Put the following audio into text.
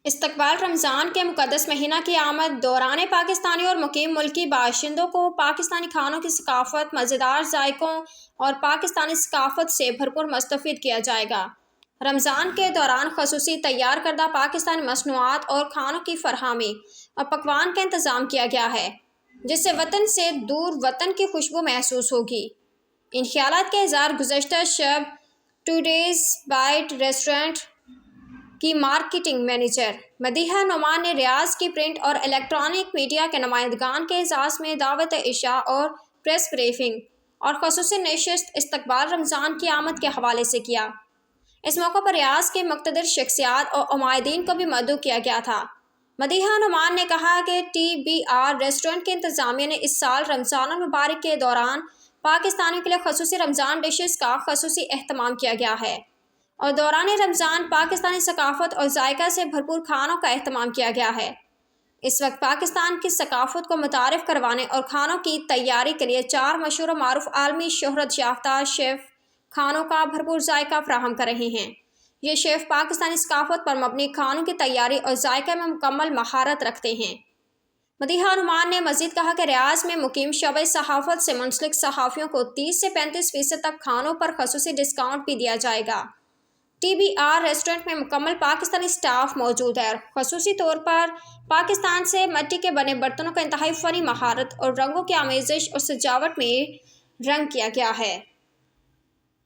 استقبال رمضان کے مقدس مہینہ کی آمد دوران پاکستانی اور مقیم ملکی باشندوں کو پاکستانی کھانوں کی ثقافت، مزیدار ذائقوں اور پاکستانی ثقافت سے بھرپور مستفید کیا جائے گا۔ رمضان کے دوران خصوصی تیار کردہ پاکستانی مصنوعات اور کھانوں کی فراہمی اور پکوان کا انتظام کیا گیا ہے، جس سے وطن سے دور وطن کی خوشبو محسوس ہوگی۔ ان خیالات کا اظہار گزشتہ شب ٹوڈیز بائٹ ریسٹورنٹ کی مارکیٹنگ منیجر مدیحہ نعمان نے ریاض کی پرنٹ اور الیکٹرانک میڈیا کے نمائندگان کے اعزاز میں دعوت عشاء اور پریس بریفنگ اور خصوصی نشست استقبال رمضان کی آمد کے حوالے سے کیا۔ اس موقع پر ریاض کے مقتدر شخصیات اور عمائدین کو بھی مدعو کیا گیا تھا۔ مدیحہ نعمان نے کہا کہ TBR ریسٹورنٹ کی انتظامیہ نے اس سال رمضان المبارک کے دوران پاکستانیوں کے لیے خصوصی رمضان ڈشز کا خصوصی اہتمام کیا گیا ہے اور دوران رمضان پاکستانی ثقافت اور ذائقہ سے بھرپور کھانوں کا اہتمام کیا گیا ہے۔ اس وقت پاکستان کی ثقافت کو متعارف کروانے اور کھانوں کی تیاری کے لیے 4 مشہور و معروف عالمی شہرت یافتہ شیف کھانوں کا بھرپور ذائقہ فراہم کر رہے ہیں۔ یہ شیف پاکستانی ثقافت پر مبنی کھانوں کی تیاری اور ذائقہ میں مکمل مہارت رکھتے ہیں۔ مدیحہ نعمان نے مزید کہا کہ ریاض میں مقیم شعبۂ صحافت سے منسلک صحافیوں کو 30 سے 35% تک کھانوں پر خصوصی ڈسکاؤنٹ بھی دیا جائے گا۔ TBR ریسٹورنٹ میں مکمل پاکستانی سٹاف موجود ہے اور خصوصی طور پر پاکستان سے مٹی کے بنے برتنوں کا انتہائی فنی مہارت اور رنگوں کی آمیزش اور سجاوٹ میں رنگ کیا گیا ہے۔